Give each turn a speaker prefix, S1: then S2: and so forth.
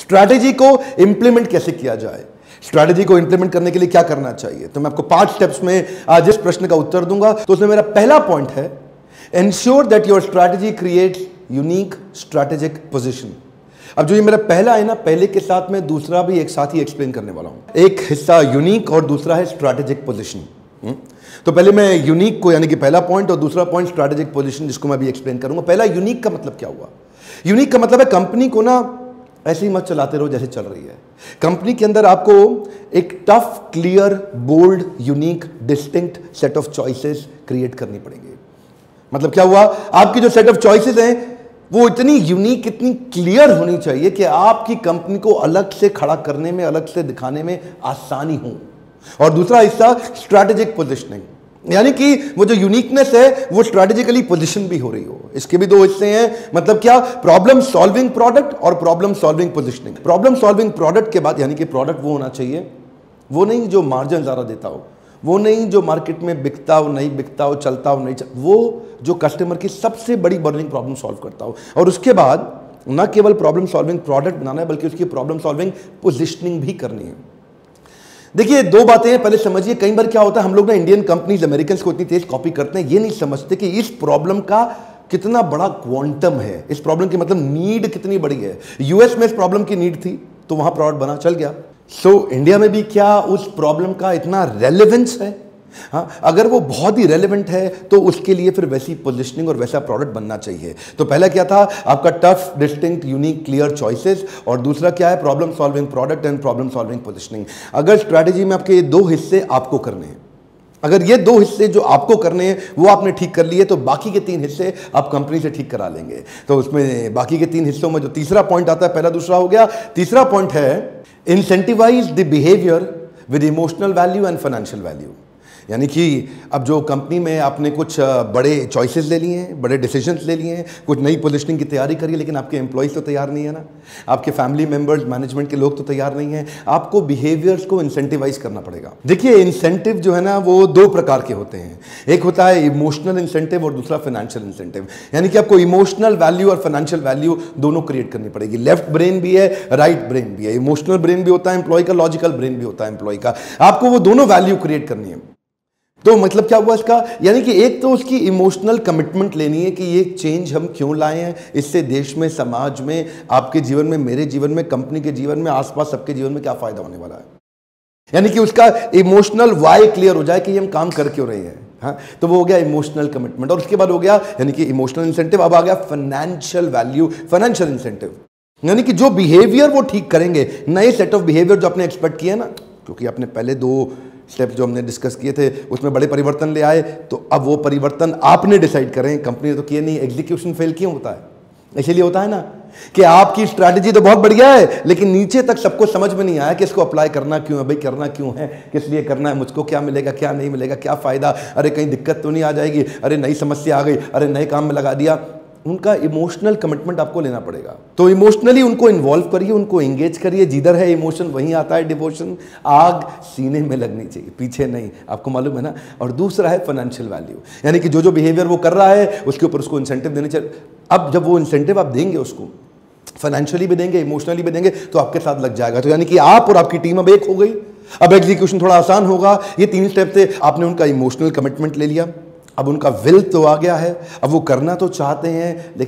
S1: Strategy को implement कैसे किया जाए, स्ट्रैटेजी को इंप्लीमेंट करने के लिए क्या करना चाहिए। तो मैं आपको 5 स्टेप्स में आज इस प्रश्न का उत्तर दूंगा। तो उसमें मेरा पहला पॉइंट है, ensure that your strategy creates unique strategic position. अब जो ये मेरा पहला है ना, पहले के साथ मैं दूसरा भी एक साथ ही एक्सप्लेन करने वाला हूं। एक हिस्सा यूनिक और दूसरा है स्ट्रैटेजिक पोजीशन। तो पहले मैं यूनिक को यानी कि पहला पॉइंट और दूसरा पॉइंट स्ट्रैटेजिक पोजीशन, जिसको मैं भी एक्सप्लेन करूंगा। पहला यूनिक का मतलब क्या हुआ? यूनिक का मतलब है कंपनी को ना ऐसे ही मत चलाते रहो जैसे चल रही है। कंपनी के अंदर आपको एक tough, clear, bold, unique, distinct set of choices create करनी पड़ेगी। मतलब क्या हुआ? आपकी जो सेट ऑफ चॉइसेस हैं वो इतनी यूनिक, इतनी क्लियर होनी चाहिए कि आपकी कंपनी को अलग से खड़ा करने में, अलग से दिखाने में आसानी हो। और दूसरा हिस्सा स्ट्रैटेजिक पोजिशनिंग, यानी कि वो जो यूनिकनेस है वो स्ट्रैटेजिकली पोजीशन भी हो रही हो। इसके भी 2 हिस्से हैं। मतलब क्या? प्रॉब्लम सॉल्विंग प्रोडक्ट और problem solving positioning. Problem solving product के बाद यानी कि प्रोडक्ट वो होना चाहिए, वो नहीं जो मार्जिन ज्यादा देता हो, वो नहीं जो मार्केट में बिकता हो, नहीं बिकता हो, चलता हो, नहीं वो जो कस्टमर की सबसे बड़ी बर्निंग प्रॉब्लम सॉल्व करता हो। और उसके बाद न केवल प्रॉब्लम सॉल्विंग प्रोडक्ट बनाना है, बल्कि उसकी प्रॉब्लम सॉल्विंग पोजीशनिंग भी करनी है। देखिए 2 बातें हैं, पहले समझिए। कई बार क्या होता है, हम लोग ना इंडियन कंपनीज अमेरिकन को इतनी तेज कॉपी करते हैं, ये नहीं समझते कि इस प्रॉब्लम का कितना बड़ा क्वांटम है। इस प्रॉब्लम की मतलब नीड कितनी बड़ी है। यूएस में इस प्रॉब्लम की नीड थी तो वहां प्रोडक्ट बना, चल गया। सो इंडिया में भी क्या उस प्रॉब्लम का इतना रेलेवेंस है? हाँ, अगर वो बहुत ही रेलेवेंट है तो उसके लिए फिर वैसी पोजीशनिंग और वैसा प्रोडक्ट बनना चाहिए। तो पहला क्या था आपका? Tough, distinct, unique, clear choices. और दूसरा क्या है? Problem solving product and problem solving positioning. अगर स्ट्रैटेजी में आपके ये 2 हिस्से आपको करने हैं, अगर ये 2 हिस्से जो आपको करने हैं वो आपने ठीक कर लिए, तो बाकी के 3 हिस्से आप कंपनी से ठीक करा लेंगे। तो उसमें बाकी के 3 हिस्सों में जो तीसरा पॉइंट आता है, पहला दूसरा हो गया, तीसरा पॉइंट है incentivise the behaviour with emotional value and financial value. यानी कि अब जो कंपनी में आपने कुछ बड़े चॉइसेस ले लिए हैं, बड़े डिसीजंस ले लिए हैं, कुछ नई पोजीशनिंग की तैयारी करी है, लेकिन आपके एम्प्लॉइज तो तैयार नहीं है ना, आपके फैमिली मेंबर्स, मैनेजमेंट के लोग तो तैयार नहीं हैं। आपको बिहेवियर्स को इंसेंटिवाइज करना पड़ेगा। देखिए इंसेंटिव जो है ना वो 2 प्रकार के होते हैं। एक होता है इमोशनल इंसेंटिव और दूसरा फाइनेंशियल इंसेंटिव। यानी कि आपको इमोशनल वैल्यू और फाइनेंशियल वैल्यू दोनों क्रिएट करनी पड़ेगी। लेफ्ट ब्रेन भी है, राइट ब्रेन भी है। इमोशनल ब्रेन भी होता है एम्प्लॉय का, लॉजिकल ब्रेन भी होता है एम्प्लॉय का। आपको वो दोनों वैल्यू क्रिएट करनी है। तो मतलब क्या हुआ इसका? यानी कि एक तो उसकी इमोशनल कमिटमेंट लेनी है कि ये चेंज हम क्यों लाए हैं, इससे देश में, समाज में, आपके जीवन में, मेरे जीवन में, कंपनी के जीवन में, आसपास सबके जीवन में क्या फायदा होने वाला है। यानी कि उसका इमोशनल वाई क्लियर हो जाए कि ये हम काम कर क्यों रहे हैं। हाँ, तो वो हो गया इमोशनल कमिटमेंट। और उसके बाद हो गया यानी कि इमोशनल इंसेंटिव। अब आ गया फाइनेंशियल वैल्यू, फाइनेंशियल इंसेंटिव। यानी कि जो बिहेवियर वो ठीक करेंगे, नए सेट ऑफ बिहेवियर जो आपने एक्सपेक्ट किए ना, क्योंकि आपने पहले 2 स्टेप्स जो हमने डिस्कस किए थे उसमें बड़े परिवर्तन ले आए, तो अब वो परिवर्तन आपने डिसाइड करें, कंपनी ने तो किए नहीं। एग्जीक्यूशन फेल क्यों होता है? इसीलिए होता है ना कि आपकी स्ट्रैटेजी तो बहुत बढ़िया है, लेकिन नीचे तक सबको समझ में नहीं आया कि इसको अप्लाई करना क्यों है। भाई करना क्यों है, किस लिए करना है, मुझको क्या मिलेगा, क्या नहीं मिलेगा, क्या फायदा, अरे कहीं दिक्कत तो नहीं आ जाएगी, अरे नई समस्या आ गई, अरे नए काम में लगा दिया। उनका इमोशनल कमिटमेंट आपको लेना पड़ेगा। तो इमोशनली उनको इन्वॉल्व करिए, उनको एंगेज करिए। जिधर है इमोशन वहीं आता है डिवोशन। आग सीने में लगनी चाहिए, पीछे नहीं, आपको मालूम है ना। और दूसरा है फाइनेंशियल वैल्यू, यानी कि जो बिहेवियर वो कर रहा है उसके ऊपर उसको इंसेंटिव देने चाहिए। अब जब वो इंसेंटिव आप देंगे उसको, फाइनेंशियली भी देंगे, इमोशनली भी देंगे, तो आपके साथ लग जाएगा। तो यानी कि आप और आपकी टीम अब एक हो गई। अब एग्जीक्यूशन थोड़ा आसान होगा। ये 3 स्टेप थे। आपने उनका इमोशनल कमिटमेंट ले लिया, अब उनका विल तो आ गया है, अब वो करना तो चाहते हैं, लेकिन